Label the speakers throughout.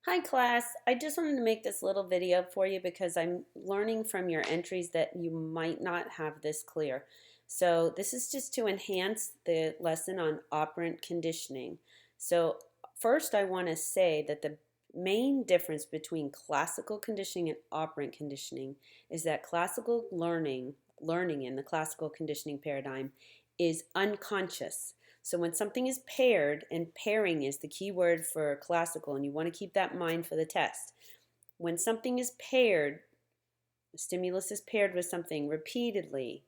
Speaker 1: Hi class, I just wanted to make this little video for you because I'm learning from your entries that you might not have this clear. So this is just to enhance the lesson on operant conditioning. So first I want to say that the main difference between classical conditioning and operant conditioning is that classical learning in the classical conditioning paradigm is unconscious. So when something is paired, and pairing is the key word for classical, and you want to keep that in mind for the test. When something is paired, the stimulus is paired with something repeatedly,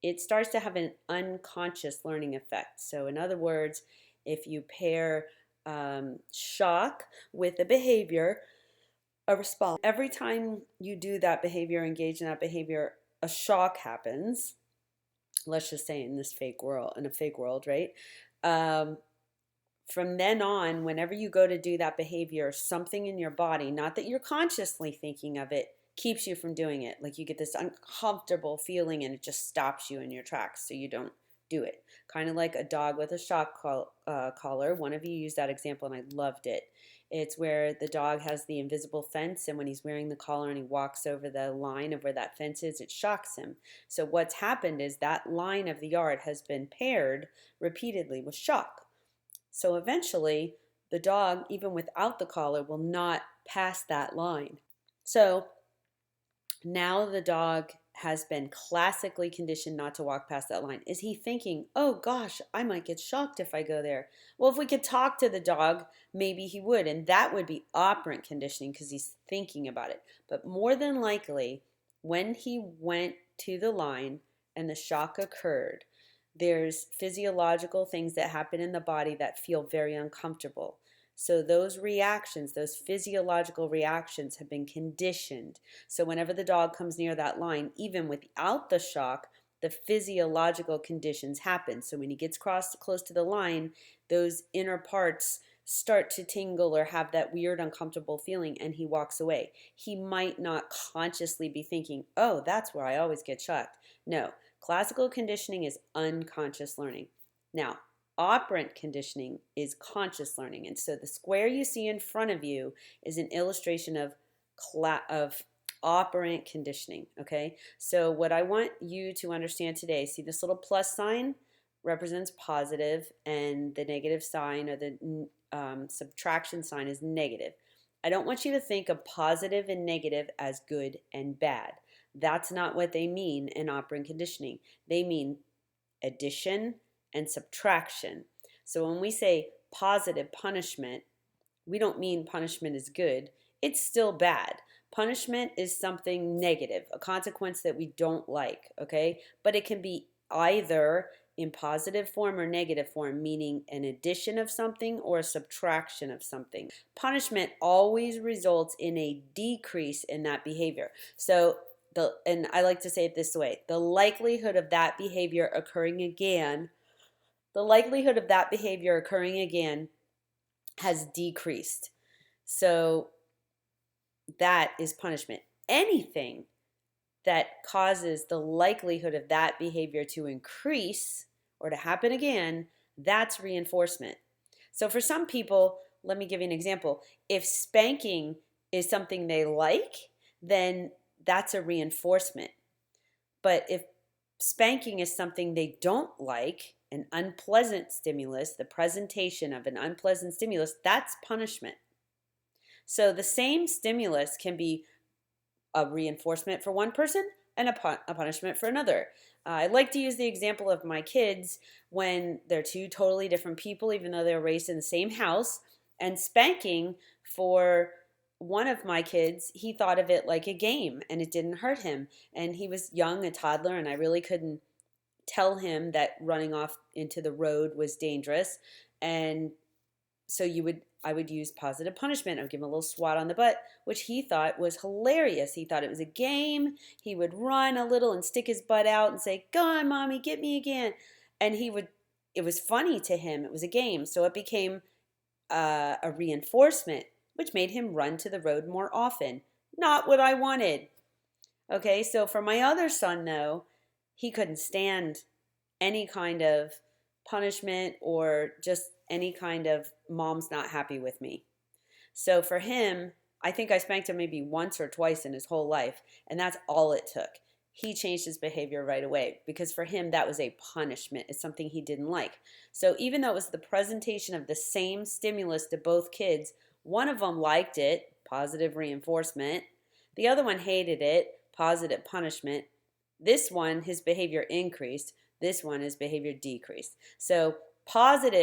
Speaker 1: it starts to have an unconscious learning effect. So in other words, if you pair shock with a behavior, a response, every time you do that behavior, engage in that behavior, a shock happens. Let's just say in a fake world, right? Um, from then on, whenever you go to do that behavior, something in your body, not that you're consciously thinking of it, keeps you from doing it. Like you get this uncomfortable feeling and it just stops you in your tracks so you don't do it. Kind of like a dog with a shock collar. One of you used that example and I loved it. It's where the dog has the invisible fence, and when he's wearing the collar and he walks over the line of where that fence is, it shocks him. So what's happened is that line of the yard has been paired repeatedly with shock. So eventually, the dog, even without the collar, will not pass that line. So now the dog has been classically conditioned not to walk past that line. Is he thinking, oh gosh, I might get shocked if I go there? Well, if we could talk to the dog, maybe he would. And that would be operant conditioning because he's thinking about it. But more than likely, when he went to the line and the shock occurred, there's physiological things that happen in the body that feel very uncomfortable. So those reactions, those physiological reactions have been conditioned. So whenever the dog comes near that line, even without the shock, the physiological conditions happen. So when he gets close to the line, those inner parts start to tingle or have that weird uncomfortable feeling and he walks away. He might not consciously be thinking, oh, that's where I always get shocked. No, classical conditioning is unconscious learning. Now, operant conditioning is conscious learning. And so the square you see in front of you is an illustration of operant conditioning, okay? So what I want you to understand today, see this little plus sign represents positive and the negative sign or the subtraction sign is negative. I don't want you to think of positive and negative as good and bad. That's not what they mean in operant conditioning. They mean addition and subtraction. So when we say positive punishment, we don't mean punishment is good. It's still bad. Punishment is something negative, a consequence that we don't like, okay? But it can be either in positive form or negative form, meaning an addition of something or a subtraction of something. Punishment always results in a decrease in that behavior. So and I like to say it this way, the likelihood of that behavior occurring again, has decreased. So that is punishment. Anything that causes the likelihood of that behavior to increase or to happen again, that's reinforcement. So for some people, let me give you an example. If spanking is something they like, then that's a reinforcement. But if spanking is something they don't like, an unpleasant stimulus, the presentation of an unpleasant stimulus, that's punishment. So the same stimulus can be a reinforcement for one person and a punishment for another. I like to use the example of my kids when they're two totally different people, even though they're raised in the same house. And spanking for one of my kids, he thought of it like a game and it didn't hurt him. And he was young, a toddler, and I really couldn't tell him that running off into the road was dangerous. And so I would use positive punishment. I would give him a little swat on the butt, which he thought was hilarious. He thought it was a game. He would run a little and stick his butt out and say, "Go on, mommy, get me again." And it was funny to him. It was a game. So it became a reinforcement, which made him run to the road more often. Not what I wanted. Okay, so for my other son, though, he couldn't stand any kind of punishment or just any kind of mom's not happy with me. So for him, I think I spanked him maybe once or twice in his whole life, and that's all it took. He changed his behavior right away because for him that was a punishment. It's something he didn't like. So even though it was the presentation of the same stimulus to both kids, one of them liked it, positive reinforcement. The other one hated it, positive punishment. This one, his behavior increased. This one, his behavior decreased. So positive